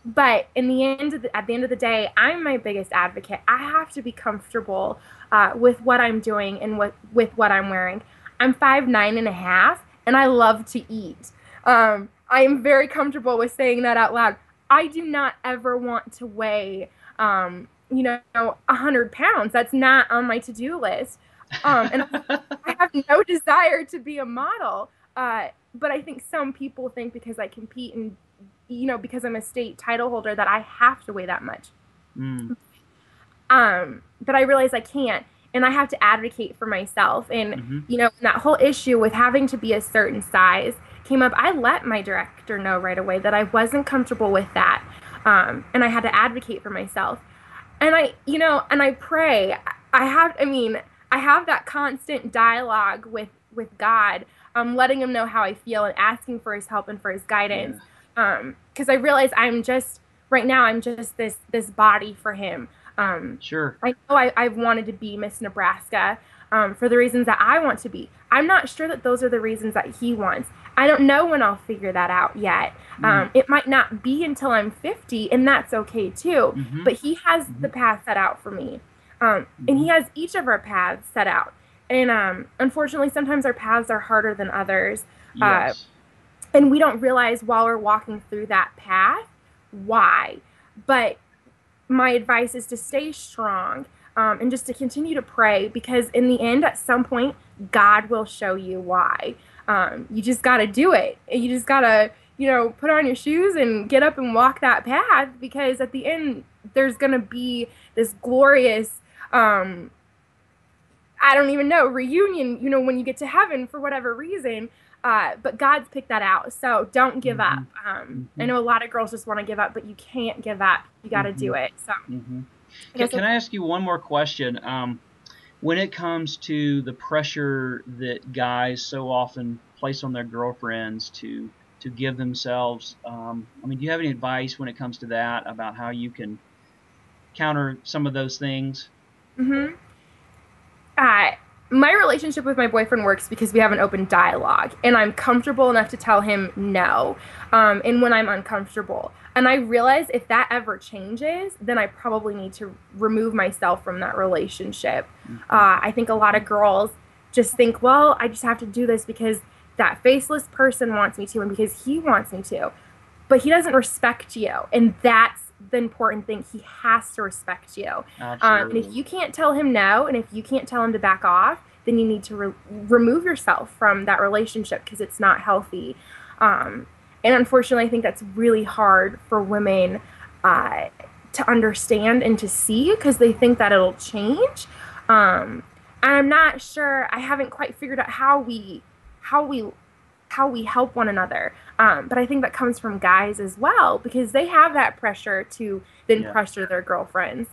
But at the end of the day, I'm my biggest advocate. I have to be comfortable with what I'm doing and with what I'm wearing. I'm 5'9.5", and I love to eat. I am very comfortable with saying that out loud. I do not ever want to weigh, 100 pounds. That's not on my to-do list. And I have no desire to be a model. But I think some people think because I compete and because I'm a state title holder that I have to weigh that much. Mm, But I realize I can't, and I have to advocate for myself. And hmm. that whole issue with having to be a certain size came up. I let my director know right away that I wasn't comfortable with that, and I had to advocate for myself. And I pray. I have that constant dialogue with God, letting him know how I feel and asking for his help and for his guidance. Yeah, Because I realize right now I'm just this body for him. sure. I know I've wanted to be Miss Nebraska, for the reasons that I want to be. I'm not sure that those are the reasons that he wants. I don't know when I'll figure that out yet. Mm, It might not be until I'm 50, and that's okay too. hmm. But he has the Hmm. path set out for me. And he Hmm. has each of our paths set out. And unfortunately, sometimes our paths are harder than others. Uh, Yes. and we don't realize while we're walking through that path why. But my advice is to stay strong, and just to continue to pray, because in the end, at some point, God will show you why. You just got to do it. You just got to, put on your shoes and get up and walk that path, because at the end, there's going to be this glorious, I don't even know, reunion, when you get to heaven for whatever reason. But God's picked that out. So don't give up. Hmm. I Hmm. know a lot of girls just want to give up, but you can't give up. You got to Hmm. do it. So Hmm. I guess Can that's I ask you one more question? When it comes to the pressure that guys so often place on their girlfriends to give themselves, I mean, do you have any advice when it comes to that about how you can counter some of those things? mm-hmm. uh, my relationship with my boyfriend works because we have an open dialogue, and I'm comfortable enough to tell him no, and when I'm uncomfortable. And I realize if that ever changes, then I probably need to remove myself from that relationship. Hmm. I think a lot of girls just think, well, I just have to do this because that faceless person wants me to, and because he wants me to. But he doesn't respect you, and that's the important thing. He has to respect you. And if Absolutely. you can't tell him no, and if you can't tell him to back off, then you need to remove yourself from that relationship, because it's not healthy. And unfortunately, I think that's really hard for women uh, to understand and to see, because they think that it'll change. And I'm not sure. I haven't quite figured out how we how we help one another. But I think that comes from guys as well, because they have that pressure to then Yeah. pressure their girlfriends.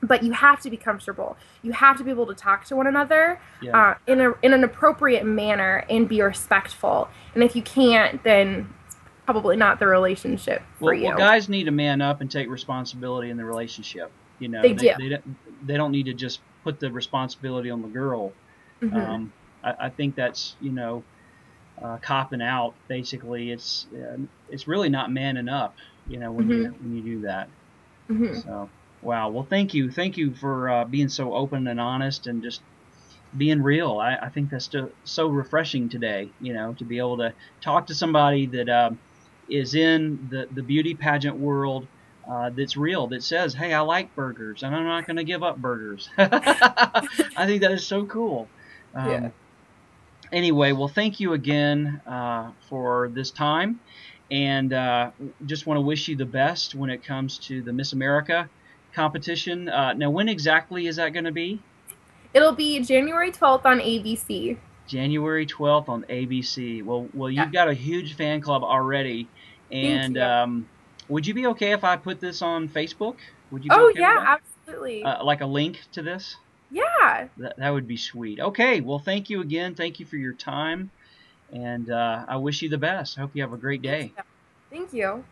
But you have to be comfortable. You have to be able to talk to one another Yeah. in an appropriate manner and be respectful. And if you can't, then it's probably not the relationship for Well, you. guys need to man up and take responsibility in the relationship. You know, They do. they don't need to just put the responsibility on the girl. Hmm. Um, I think that's copping out. Basically, it's really not manning up. You know, Hmm. when you do that. Hmm. So wow. Well, thank you for being so open and honest and just being real. I think that's so refreshing today. You know, to be able to talk to somebody that is in the beauty pageant world. That's real, that says, hey, I like burgers and I'm not going to give up burgers. I think that is so cool. Yeah. Um, anyway, well, thank you again for this time. And just want to wish you the best when it comes to the Miss America competition. Now, when exactly is that going to be? It'll be January 12th on ABC. January 12th on ABC. Well, Yeah. you've got a huge fan club already. Thank And you. would you be okay if I put this on Facebook? Would you be Oh, okay with yeah, that? absolutely. Like a link to this? Yeah. That would be sweet. Okay, well, thank you again. Thank you for your time. And I wish you the best. I hope you have a great Thank day. you. Thank you.